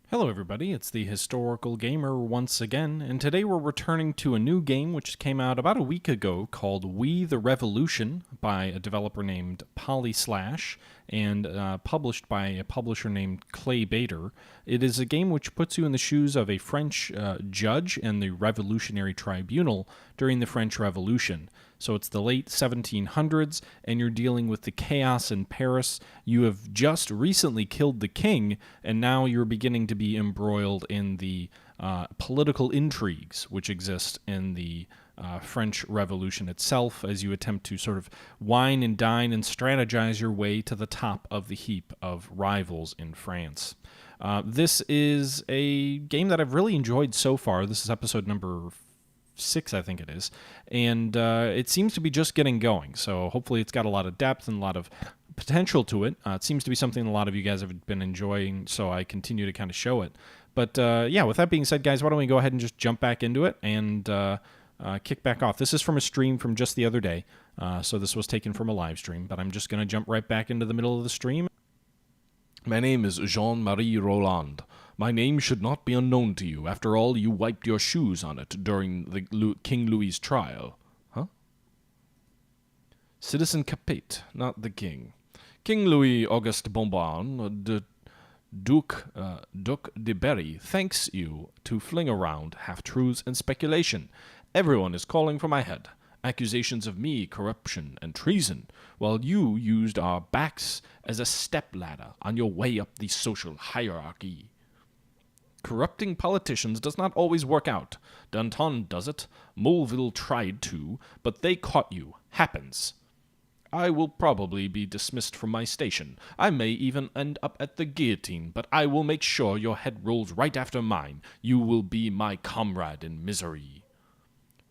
Hello everybody, it's the Historical Gamer once again, and today we're returning to a new game which came out about a week ago called We the Revolution by a developer named Polyslash and published by a publisher named Clay Bader. It is a game which puts you in the shoes of a French judge in the Revolutionary Tribunal during the French Revolution. So it's the late 1700s, and you're dealing with the chaos in Paris. You have just recently killed the king, and now you're beginning to be embroiled in the political intrigues which exist in the French Revolution itself as you attempt to sort of wine and dine and strategize your way to the top of the heap of rivals in France. This is a game that I've really enjoyed so far. This is episode number 6, I think it is, and it seems to be just getting going, so hopefully it's got a lot of depth and a lot of potential to it. It seems to be something a lot of you guys have been enjoying, so I continue to kind of show it. But yeah, with that being said, guys, why don't we go ahead and just jump back into it and kick back off. This is from a stream from just the other day, so this was taken from a live stream, but I'm just going to jump right back into the middle of the stream. My name is Jean-Marie Roland. My name should not be unknown to you. After all, you wiped your shoes on it during the King Louis' trial. Huh? Citizen Capet, not the king. King Louis Auguste Bonbon, the Duc de Berry, thanks you to fling around half-truths and speculation. Everyone is calling for my head. Accusations of me, corruption, and treason, while you used our backs as a stepladder on your way up the social hierarchy. Corrupting politicians does not always work out. Danton does it. Moleville tried to, but they caught you. Happens. I will probably be dismissed from my station. I may even end up at the guillotine, but I will make sure your head rolls right after mine. You will be my comrade in misery.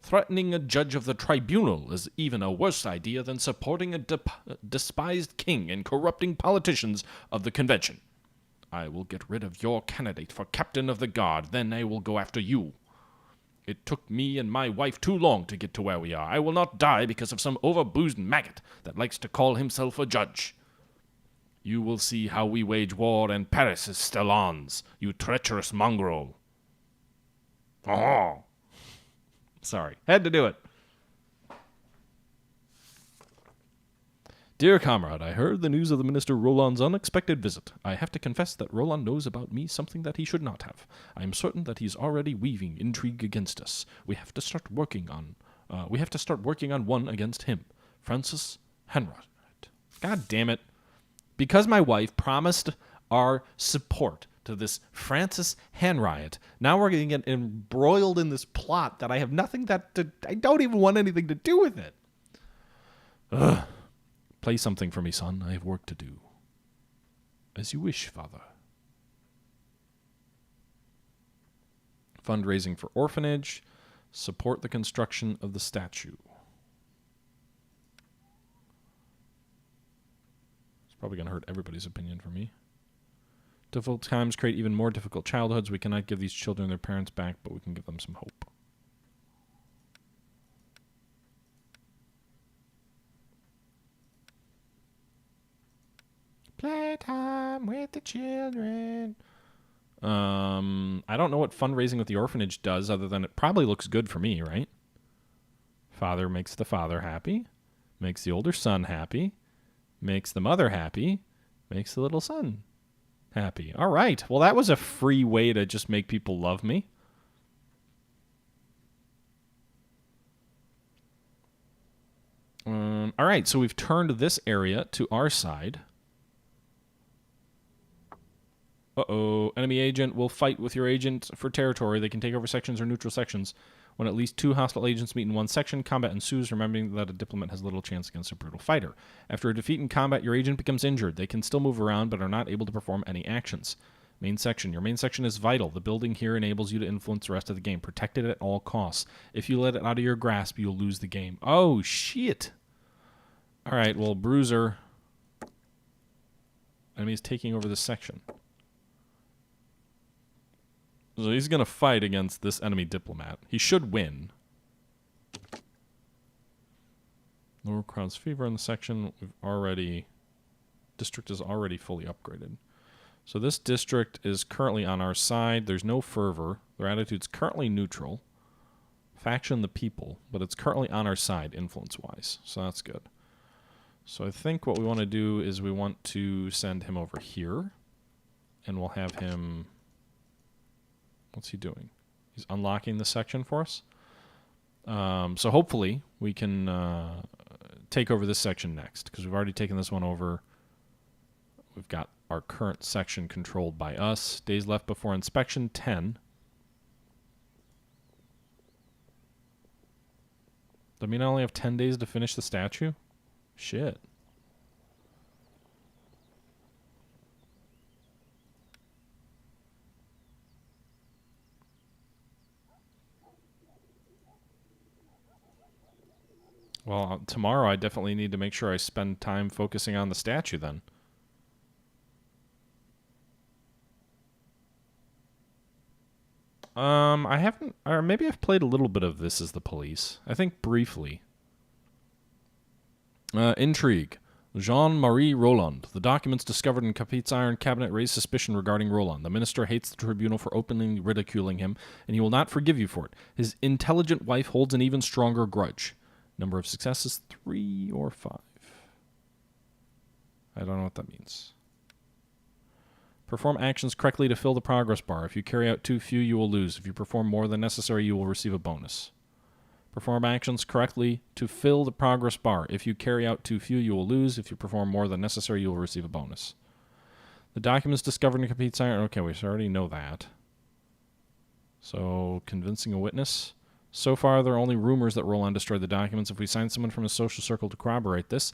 Threatening a judge of the tribunal is even a worse idea than supporting a despised king and corrupting politicians of the convention. I will get rid of your candidate for captain of the guard, then I will go after you. It took me and my wife too long to get to where we are. I will not die because of some overboozed maggot that likes to call himself a judge. You will see how we wage war, and Paris is still ours, you treacherous mongrel. Oh. Sorry, had to do it. Dear comrade, I heard the news of the Minister Roland's unexpected visit. I have to confess that Roland knows about me something that he should not have. I am certain that he's already weaving intrigue against us. We have to start working on one against him. Francis Henriot. God damn it. Because my wife promised our support to this Francis Henriot, now we're going to get embroiled in this plot that I have nothing I don't even want anything to do with it. Ugh. Play something for me, son. I have work to do. As you wish, father. Fundraising for orphanage. Support the construction of the statue. It's probably going to hurt everybody's opinion for me. Difficult times create even more difficult childhoods. We cannot give these children their parents back, but we can give them some hope. Playtime with the children. I don't know what fundraising with the orphanage does other than it probably looks good for me, right? Father makes the father happy, makes the older son happy, makes the mother happy, makes the little son happy. All right. Well, that was a free way to just make people love me. All right. So we've turned this area to our side. Uh-oh. Enemy agent will fight with your agent for territory. They can take over sections or neutral sections. When at least 2 hostile agents meet in one section, combat ensues, remembering that a diplomat has little chance against a brutal fighter. After a defeat in combat, your agent becomes injured. They can still move around, but are not able to perform any actions. Main section. Your main section is vital. The building here enables you to influence the rest of the game. Protect it at all costs. If you let it out of your grasp, you'll lose the game. Oh, shit. All right, well, Bruiser. Enemy's taking over this section. So he's going to fight against this enemy diplomat. He should win. Lower Crowd's Fever in the section. District is already fully upgraded. So this district is currently on our side. There's no fervor. Their attitude's currently neutral. Faction the people, but it's currently on our side influence-wise, so that's good. So I think what we want to do is we want to send him over here, and we'll have him... What's he doing? He's unlocking the section for us. So hopefully we can take over this section next, because we've already taken this one over. We've got our current section controlled by us. Days left before inspection, 10. That mean I only have 10 days to finish the statue? Shit. Well, tomorrow I definitely need to make sure I spend time focusing on the statue then. I haven't, or maybe I've played a little bit of This Is the Police. I think briefly. Intrigue. Jean-Marie Roland. The documents discovered in Capet's iron cabinet raise suspicion regarding Roland. The minister hates the tribunal for openly ridiculing him, and he will not forgive you for it. His intelligent wife holds an even stronger grudge. Number of successes, 3 or 5. I don't know what that means. Perform actions correctly to fill the progress bar. If you carry out too few, you will lose. If you perform more than necessary, you will receive a bonus. Perform actions correctly to fill the progress bar. If you carry out too few, you will lose. If you perform more than necessary, you will receive a bonus. The documents discovered in Capet's iron... Okay, we already know that. So, convincing a witness. So far, there are only rumors that Roland destroyed the documents. If we find someone from his social circle to corroborate this,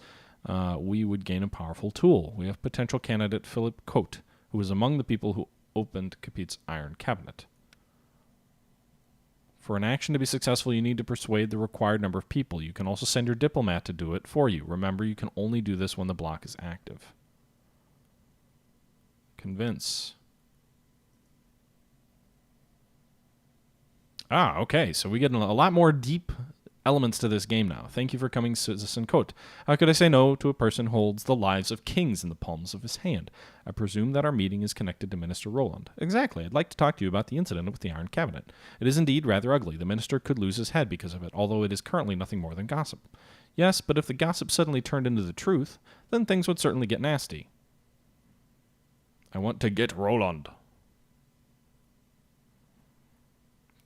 we would gain a powerful tool. We have potential candidate Philip Cote, who was among the people who opened Capet's iron cabinet. For an action to be successful, you need to persuade the required number of people. You can also send your diplomat to do it for you. Remember, you can only do this when the block is active. Convince. Ah, okay, so we get a lot more deep elements to this game now. Thank you for coming, Citizen Cote. How could I say no to a person who holds the lives of kings in the palms of his hand? I presume that our meeting is connected to Minister Roland. Exactly. I'd like to talk to you about the incident with the Iron Cabinet. It is indeed rather ugly. The minister could lose his head because of it, although it is currently nothing more than gossip. Yes, but if the gossip suddenly turned into the truth, then things would certainly get nasty. I want to get Roland.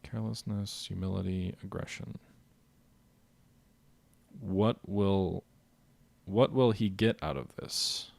Carelessness, humility, aggression. What will he get out of this?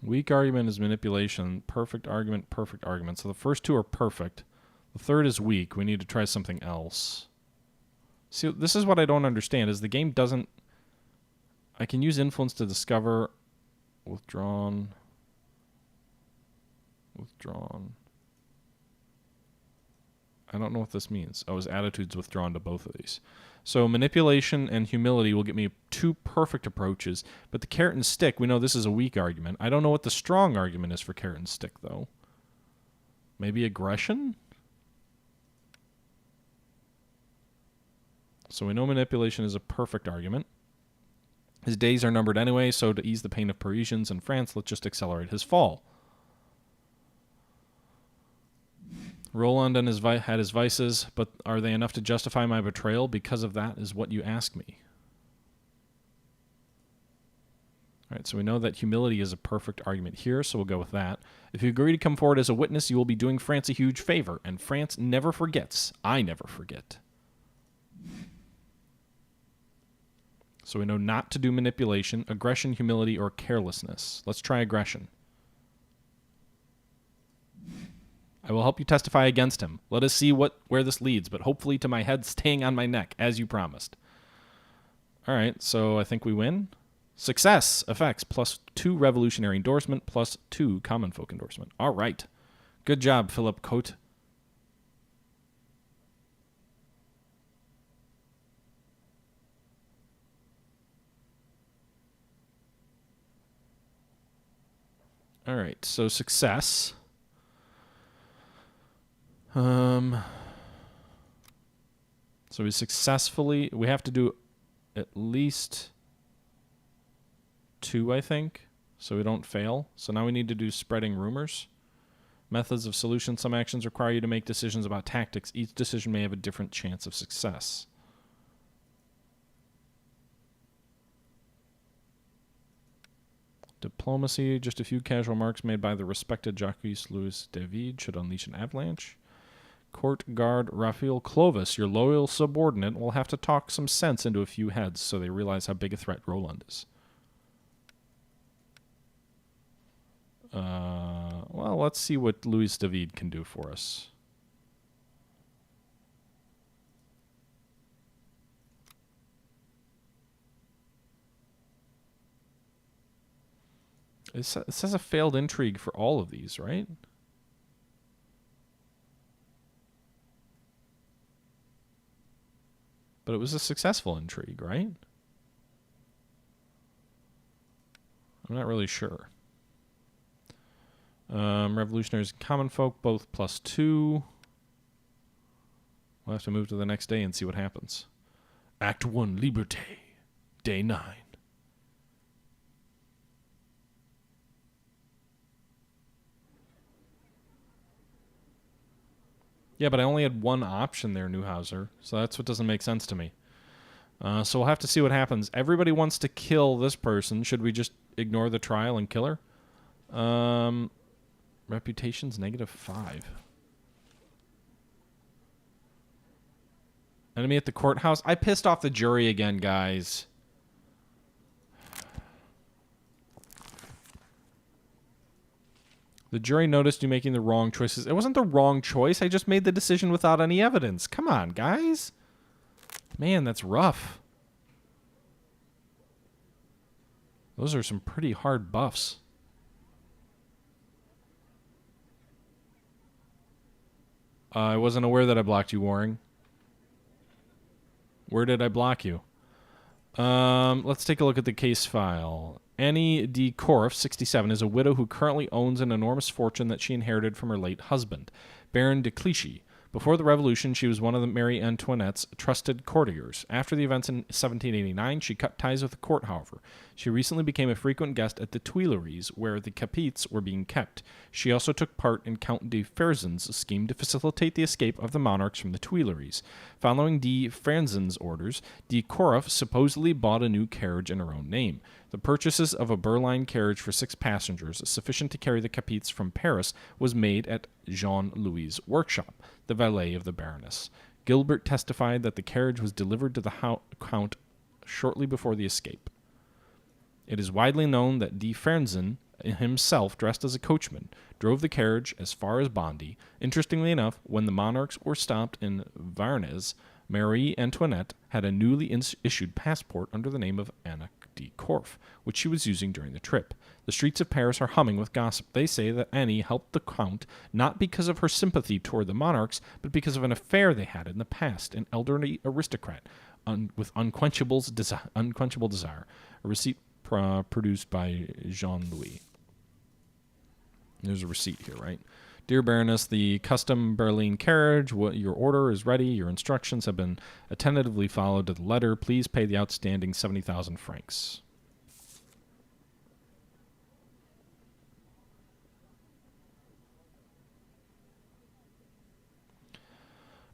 Weak argument is manipulation. Perfect argument, perfect argument. So the first two are perfect. The third is weak. We need to try something else. See, this is what I don't understand, is the game doesn't... I can use influence to discover... Withdrawn. Withdrawn. I don't know what this means. Oh, his attitude's withdrawn to both of these. So manipulation and humility will get me 2 perfect approaches, but the carrot and stick, we know this is a weak argument. I don't know what the strong argument is for carrot and stick, though. Maybe aggression? So we know manipulation is a perfect argument. His days are numbered anyway, so to ease the pain of Parisians in France, let's just accelerate his fall. Roland and had his vices, but are they enough to justify my betrayal? Because of that is what you ask me. All right, so we know that humility is a perfect argument here, so we'll go with that. If you agree to come forward as a witness, you will be doing France a huge favor, and France never forgets. I never forget. So we know not to do manipulation, aggression, humility, or carelessness. Let's try aggression. I will help you testify against him. Let us see where this leads, but hopefully to my head staying on my neck, as you promised. All right, so I think we win. Success effects, +2 revolutionary endorsement, +2 common folk endorsement. All right. Good job, Philip Cote. All right, so success. So we have to do at least 2, I think, so we don't fail. So now we need to do spreading rumors. Methods of solution. Some actions require you to make decisions about tactics. Each decision may have a different chance of success. Diplomacy. Just a few casual remarks made by the respected Jacques Louis David should unleash an avalanche. Court guard Raphael Clovis, your loyal subordinate, will have to talk some sense into a few heads so they realize how big a threat Roland is. Well, let's see what Louis David can do for us. It says a failed intrigue for all of these, right? But it was a successful intrigue, right? I'm not really sure. Revolutionaries and common folk, both +2. We'll have to move to the next day and see what happens. Act 1, Liberté. Day 9. Yeah, but I only had one option there, Neuhauser, so that's what doesn't make sense to me. So we'll have to see what happens. Everybody wants to kill this person. Should we just ignore the trial and kill her? Reputation's -5. Enemy at the courthouse. I pissed off the jury again, guys. The jury noticed you making the wrong choices. It wasn't the wrong choice. I just made the decision without any evidence. Come on, guys. Man, that's rough. Those are some pretty hard buffs. I wasn't aware that I blocked you, Waring. Where did I block you? Let's take a look at the case file. Annie D. Korff, 67, is a widow who currently owns an enormous fortune that she inherited from her late husband, Baron de Clichy. Before the Revolution, she was one of Marie Antoinette's trusted courtiers. After the events in 1789, she cut ties with the court, however. She recently became a frequent guest at the Tuileries, where the Capets were being kept. She also took part in Count de Ferzen's scheme to facilitate the escape of the monarchs from the Tuileries. Following de Ferzen's orders, de Korff supposedly bought a new carriage in her own name. The purchases of a Berline carriage for 6 passengers, sufficient to carry the Capets from Paris, was made at Jean-Louis' workshop, the valet of the Baroness. Gilbert testified that the carriage was delivered to the Count shortly before the escape. It is widely known that de Ferzen himself, dressed as a coachman, drove the carriage as far as Bondy. Interestingly enough, when the monarchs were stopped in Varnes, Marie Antoinette had a newly issued passport under the name of Anna de Korff, which she was using during the trip. The streets of Paris are humming with gossip. They say that Annie helped the Count not because of her sympathy toward the monarchs, but because of an affair they had in the past, an elderly aristocrat with unquenchable desire. A receipt produced by Jean-Louis. There's a receipt here, right? Dear Baroness, the custom Berlin carriage, your order is ready. Your instructions have been attentively followed to the letter. Please pay the outstanding 70,000 francs.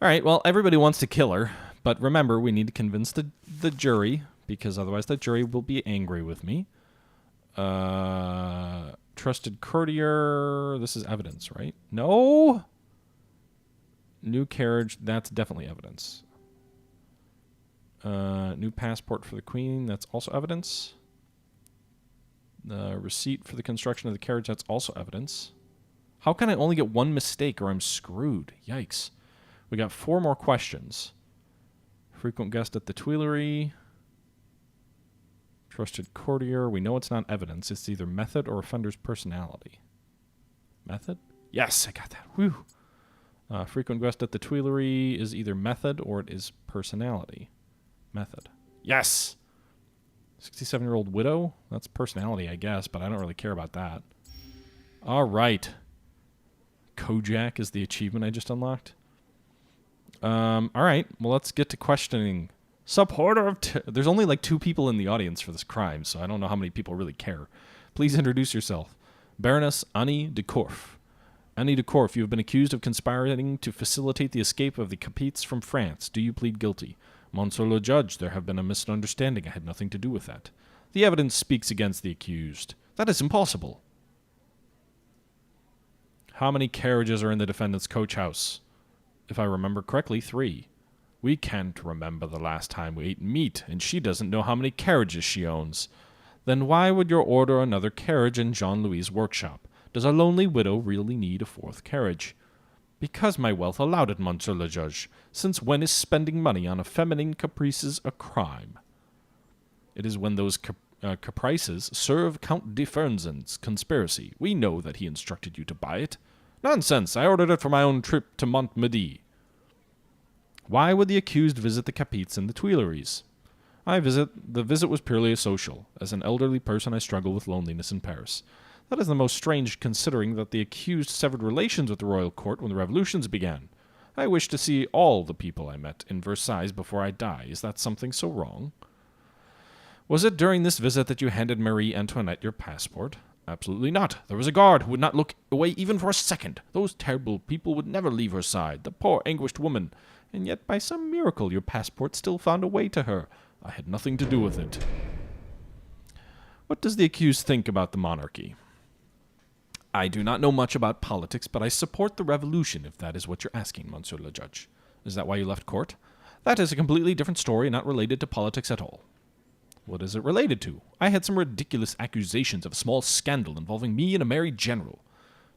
All right, well, everybody wants to kill her, but remember, we need to convince the jury, because otherwise the jury will be angry with me. Trusted courtier. This is evidence, right? No. New carriage. That's definitely evidence. New passport for the queen. That's also evidence. The receipt for the construction of the carriage. That's also evidence. How can I only get one mistake or I'm screwed? Yikes. We got 4 more questions. Frequent guest at the Tuileries. Trusted courtier. We know it's not evidence. It's either method or offender's personality. Method? Yes, I got that. Whew. Frequent guest at the Tuileries is either method or it is personality. Method. Yes! 67-year-old widow? That's personality, I guess, but I don't really care about that. All right. Kojak is the achievement I just unlocked. All right. Well, let's get to questioning. Supporter of... There's only like 2 people in the audience for this crime, so I don't know how many people really care. Please introduce yourself. Baroness Annie de Korff. Annie de Korff, you have been accused of conspiring to facilitate the escape of the Capets from France. Do you plead guilty? Monsieur le Judge, there have been a misunderstanding. I had nothing to do with that. The evidence speaks against the accused. That is impossible. How many carriages are in the defendant's coach house? If I remember correctly, 3. We can't remember the last time we ate meat, and she doesn't know how many carriages she owns. Then why would you order another carriage in Jean-Louis' workshop? Does a lonely widow really need a 4th carriage? Because my wealth allowed it, Monsieur le Judge. Since when is spending money on feminine caprices a crime? It is when those caprices serve Count de Fernzen's conspiracy. We know that he instructed you to buy it. Nonsense! I ordered it for my own trip to Montmedy. Why would the accused visit the Capets and the Tuileries? The visit was purely a social. As an elderly person, I struggle with loneliness in Paris. That is the most strange, considering that the accused severed relations with the royal court when the revolutions began. I wish to see all the people I met in Versailles before I die. Is that something so wrong? Was it during this visit that you handed Marie Antoinette your passport? Absolutely not. There was a guard who would not look away even for a second. Those terrible people would never leave her side. The poor, anguished woman. And yet, by some miracle, your passport still found a way to her. I had nothing to do with it. What does the accused think about the monarchy? I do not know much about politics, but I support the revolution, if that is what you're asking, Monsieur le Judge. Is that why you left court? That is a completely different story, not related to politics at all. What is it related to? I had some ridiculous accusations of a small scandal involving me and a married general.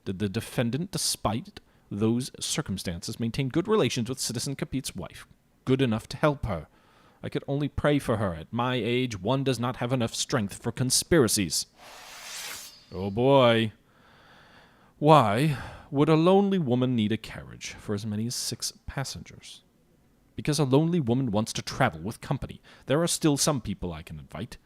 Did the defendant, despite those circumstances, maintain good relations with Citizen Capet's wife? Good enough to help her. I could only pray for her. At my age, one does not have enough strength for conspiracies. Oh boy. Why would a lonely woman need a carriage for as many as 6 passengers? Because a lonely woman wants to travel with company. There are still some people I can invite.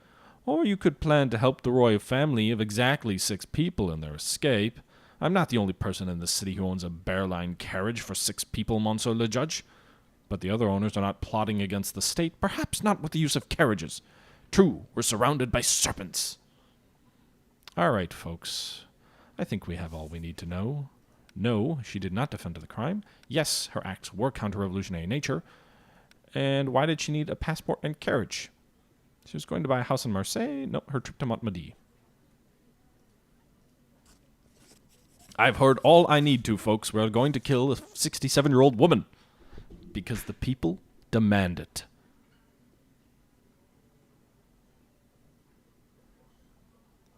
Or you could plan to help the royal family of exactly 6 people in their escape. I'm not the only person in the city who owns a Bearline carriage for 6 people, Monsieur le Judge. But the other owners are not plotting against the state, perhaps not with the use of carriages. True, we're surrounded by serpents. All right, folks. I think we have all we need to know. No, she did not defend the crime. Yes, her acts were counter-revolutionary in nature. And why did she need a passport and carriage? She was going to buy a house in Marseille. Nope, her trip to Montmedy. I've heard all I need to, folks. We're going to kill a 67-year-old woman. Because the people demand it.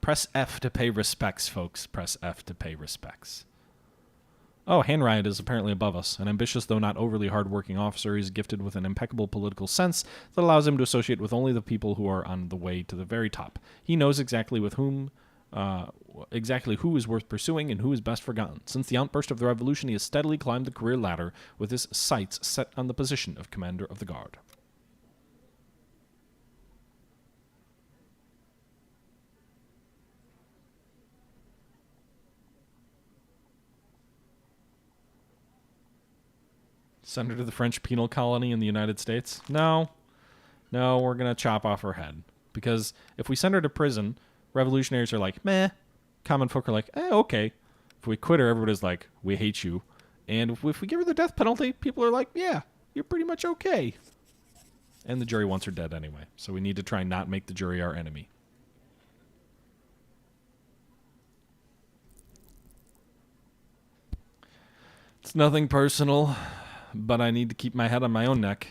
Press F to pay respects, folks. Press F to pay respects. Oh, Handright is apparently above us. An ambitious, though not overly hard-working officer, he's gifted with an impeccable political sense that allows him to associate with only the people who are on the way to the very top. He knows exactly who is worth pursuing and who is best forgotten. Since the outburst of the revolution, he has steadily climbed the career ladder with his sights set on the position of commander of the guard. Send her to the French penal colony in the United States? No, we're going to chop off her head. Because if we send her to prison, revolutionaries are like, meh. Common folk are like, okay. If we quit her, everybody's like, we hate you. And if we give her the death penalty, people are like, yeah, you're pretty much okay. And the jury wants her dead anyway. So we need to try and not make the jury our enemy. It's nothing personal, but I need to keep my head on my own neck.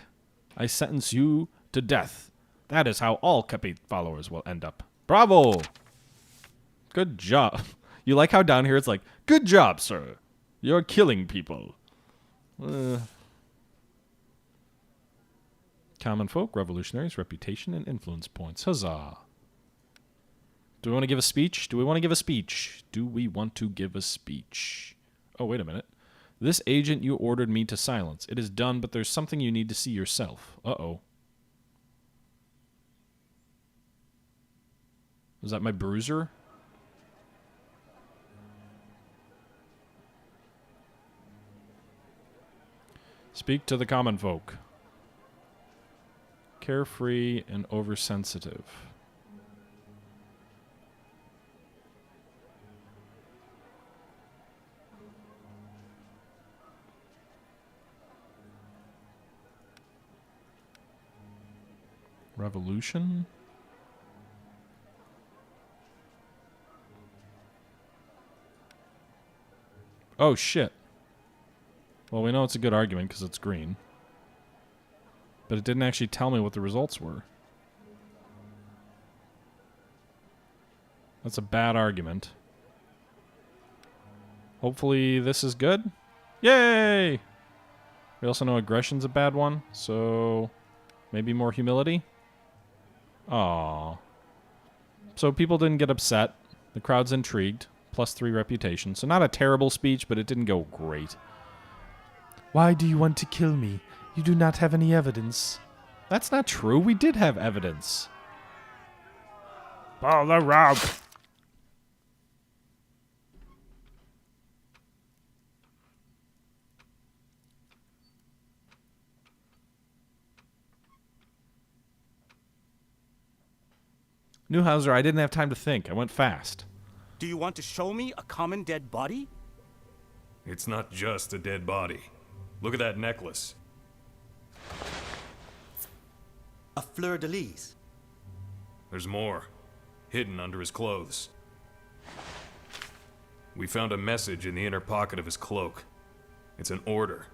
I sentence you to death. That is how all Capet followers will end up. Bravo! Good job. You like how down here it's like, good job, sir. You're killing people. Common folk, revolutionaries, reputation, and influence points. Huzzah. Do we want to give a speech? Do we want to give a speech? Do we want to give a speech? Oh, wait a minute. This agent you ordered me to silence. It is done, but there's something you need to see yourself. Uh-oh. Was that my bruiser? Speak to the common folk. Carefree and oversensitive. Revolution? Oh, shit. Well, we know it's a good argument because it's green. But it didn't actually tell me what the results were. That's a bad argument. Hopefully this is good. Yay! We also know aggression's a bad one, so maybe more humility? Aww. So people didn't get upset. The crowd's intrigued. +3 reputation. So not a terrible speech, but it didn't go great. Why do you want to kill me? You do not have any evidence. That's not true. We did have evidence. Pull the rope. Newhauser, I didn't have time to think. I went fast. Do you want to show me a common dead body? It's not just a dead body. Look at that necklace. A fleur-de-lis. There's more, hidden under his clothes. We found a message in the inner pocket of his cloak. It's an order.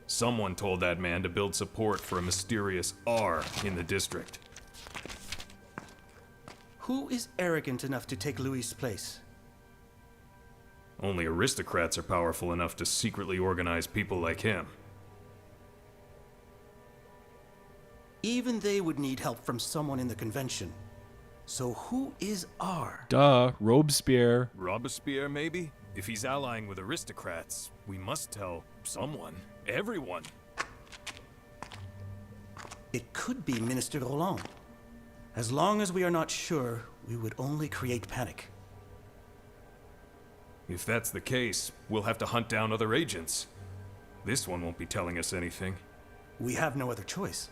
Someone told that man to build support for a mysterious R in the district. Who is arrogant enough to take Louis' place? Only aristocrats are powerful enough to secretly organize people like him. Even they would need help from someone in the convention. So who is R? Duh, Robespierre. Robespierre, maybe? If he's allying with aristocrats, we must tell someone. Everyone. It could be Minister Roland. As long as we are not sure, we would only create panic. If that's the case, we'll have to hunt down other agents. This one won't be telling us anything. We have no other choice.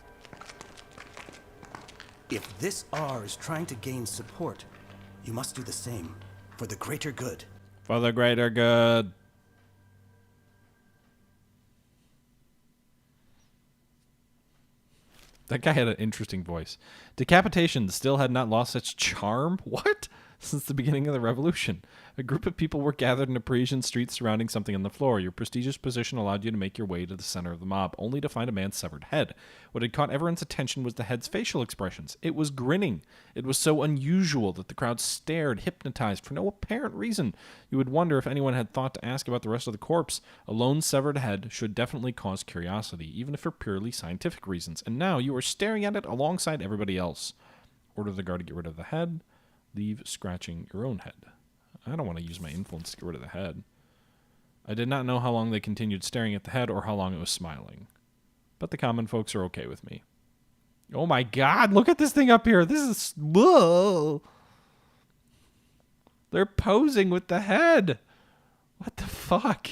If this R is trying to gain support, you must do the same, for the greater good. For the greater good. That guy had an interesting voice. Decapitation still had not lost its charm? What? Since the beginning of the revolution. A group of people were gathered in a Parisian street surrounding something on the floor. Your prestigious position allowed you to make your way to the center of the mob, only to find a man's severed head. What had caught everyone's attention was the head's facial expressions. It was grinning. It was so unusual that the crowd stared, hypnotized, for no apparent reason. You would wonder if anyone had thought to ask about the rest of the corpse. A lone severed head should definitely cause curiosity, even if for purely scientific reasons. And now you are staring at it alongside everybody else. Order the guard to get rid of the head. Leave scratching your own head. I don't want to use my influence to get rid of the head. I did not know how long they continued staring at the head or how long it was smiling. But the common folks are okay with me. Oh my god, look at this thing up here. This is... Whoa! They're posing with the head. What the fuck?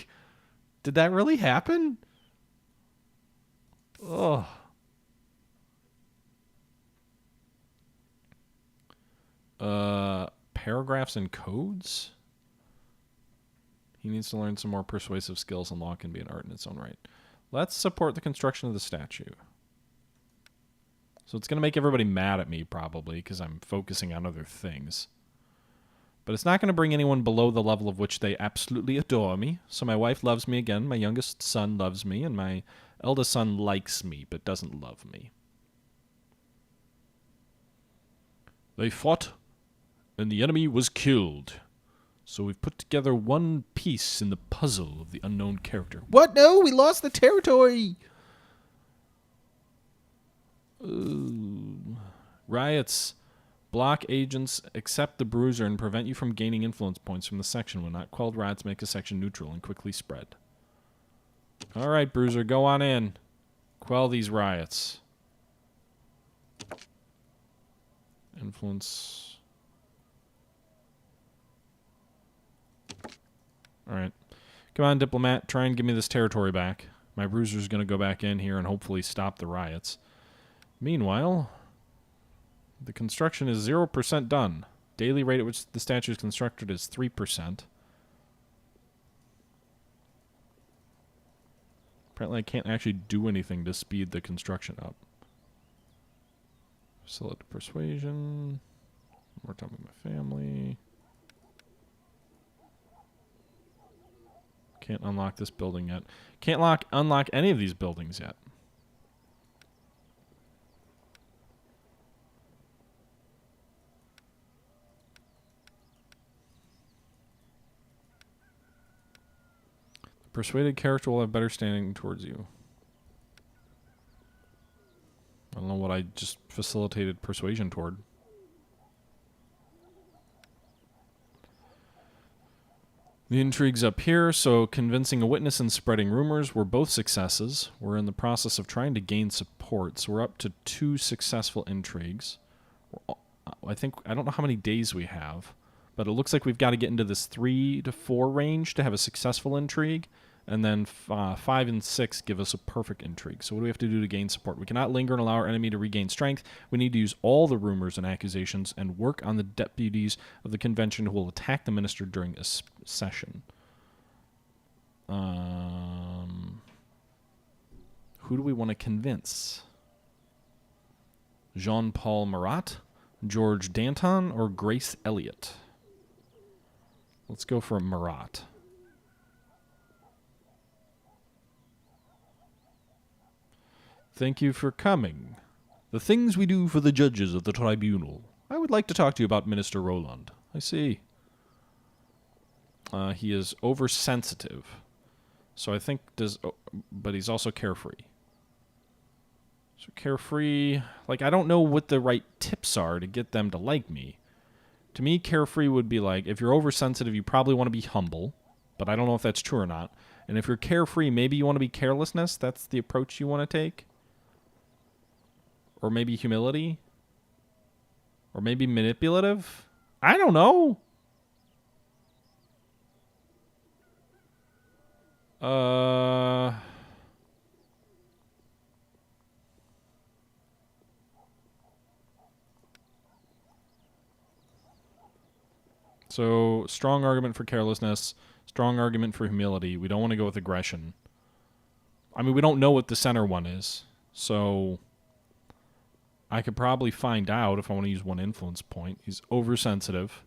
Did that really happen? Ugh. Paragraphs and codes? He needs to learn some more persuasive skills, and law can be an art in its own right. Let's support the construction of the statue. So it's going to make everybody mad at me, probably, because I'm focusing on other things. But it's not going to bring anyone below the level of which they absolutely adore me. So my wife loves me again, my youngest son loves me, and my eldest son likes me, but doesn't love me. They fought, and the enemy was killed. So we've put together one piece in the puzzle of the unknown character. What? No, we lost the territory! Riots. Block agents accept the bruiser and prevent you from gaining influence points from the section. When not quelled, riots make a section neutral and quickly spread. Alright, bruiser, go on in. Quell these riots. Influence. Alright. Come on, diplomat. Try and give me this territory back. My bruiser's going to go back in here and hopefully stop the riots. Meanwhile, the construction is 0% done. Daily rate at which the statue is constructed is 3%. Apparently I can't actually do anything to speed the construction up. Select persuasion. More time with my family. Can't unlock this building yet. Can't unlock any of these buildings yet. The persuaded character will have better standing towards you. I don't know what I just facilitated persuasion toward. The intrigue's up here, so convincing a witness and spreading rumors were both successes. We're in the process of trying to gain support, so we're up to 2 successful intrigues. I don't know how many days we have, but it looks like we've got to get into this 3 to 4 range to have a successful intrigue, and then 5 and 6 give us a perfect intrigue. So what do we have to do to gain support? We cannot linger and allow our enemy to regain strength. We need to use all the rumors and accusations and work on the deputies of the convention who will attack the minister during a session. Who do we want to convince? Jean-Paul Marat, George Danton, or Grace Elliott? Let's go for Marat. Thank you for coming. The things we do for the judges of the tribunal. I would like to talk to you about Minister Roland. I see. He is oversensitive. So I think but he's also carefree. So carefree, like I don't know what the right tips are to get them to like me. To me, carefree would be like, if you're oversensitive, you probably want to be humble, but I don't know if that's true or not. And if you're carefree, maybe you want to be carelessness. That's the approach you want to take. Or maybe humility? Or maybe manipulative? I don't know. So, strong argument for carelessness, strong argument for humility. We don't want to go with aggression. I mean, we don't know what the center one is, so I could probably find out if I want to use one influence point. He's oversensitive.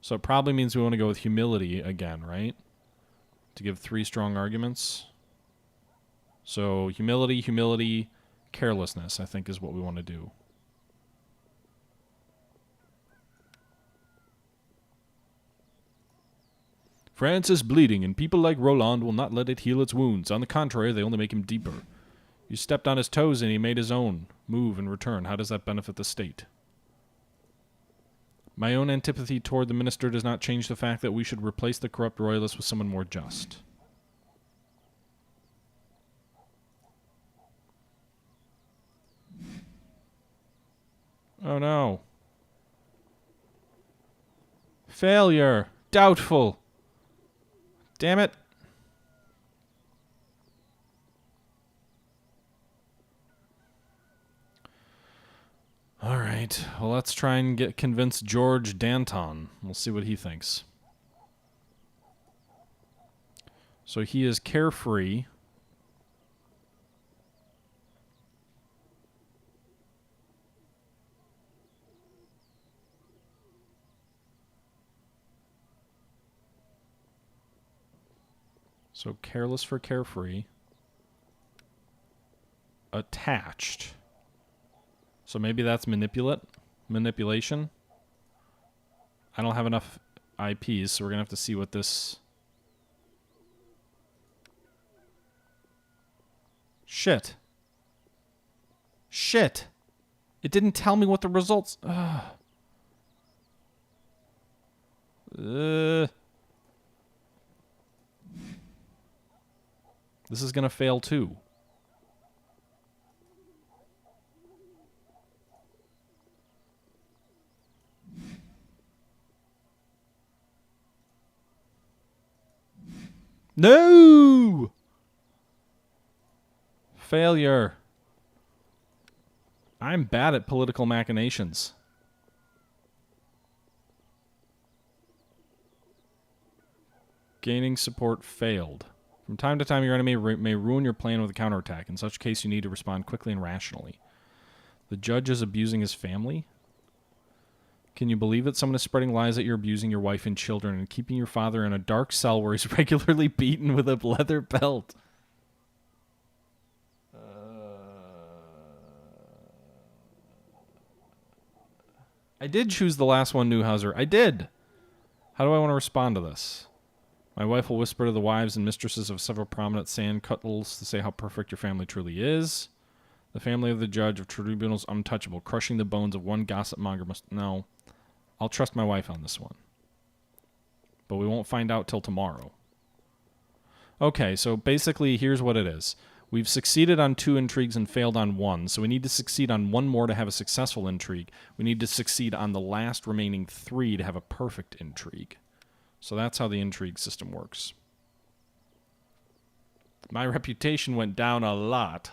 So it probably means we want to go with humility again, right? To give 3 strong arguments. So humility, humility, carelessness, I think is what we want to do. France is bleeding, and people like Roland will not let it heal its wounds. On the contrary, they only make him deeper. You stepped on his toes and he made his own move in return. How does that benefit the state? My own antipathy toward the minister does not change the fact that we should replace the corrupt royalists with someone more just. Oh no. Failure. Doubtful. Damn it. All right. Well, let's try and convince George Danton. We'll see what he thinks. So he is carefree. So careless for carefree. Attached. So maybe that's manipulation. I don't have enough IPs, so we're going to have to see what this... Shit. Shit. It didn't tell me what the results... This is going to fail too. No! Failure. I'm bad at political machinations. Gaining support failed. From time to time, your enemy may ruin your plan with a counterattack. In such case, you need to respond quickly and rationally. The judge is abusing his family? Can you believe that someone is spreading lies that you're abusing your wife and children and keeping your father in a dark cell where he's regularly beaten with a leather belt? I did choose the last one, Newhauser. I did. How do I want to respond to this? My wife will whisper to the wives and mistresses of several prominent sand cuttles to say how perfect your family truly is. The family of the judge of tribunals untouchable, crushing the bones of one gossip monger must... No. I'll trust my wife on this one. But we won't find out till tomorrow. Okay, so basically here's what it is. We've succeeded on 2 intrigues and failed on 1, so we need to succeed on 1 more to have a successful intrigue. We need to succeed on the last remaining 3 to have a perfect intrigue. So that's how the intrigue system works. My reputation went down a lot.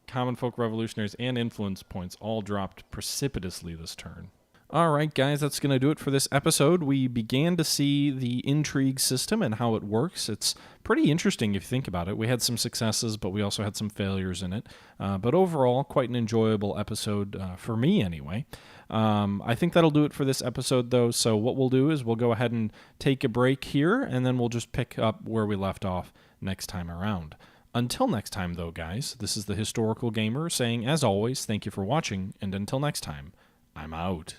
Common folk revolutionaries and influence points all dropped precipitously this turn. All right, guys, that's going to do it for this episode. We began to see the intrigue system and how it works. It's pretty interesting if you think about it. We had some successes, but we also had some failures in it. But overall, quite an enjoyable episode for me anyway. I think that'll do it for this episode, though. So what we'll do is we'll go ahead and take a break here, and then we'll just pick up where we left off next time around. Until next time, though, guys, this is the Historical Gamer saying, as always, thank you for watching, and until next time, I'm out.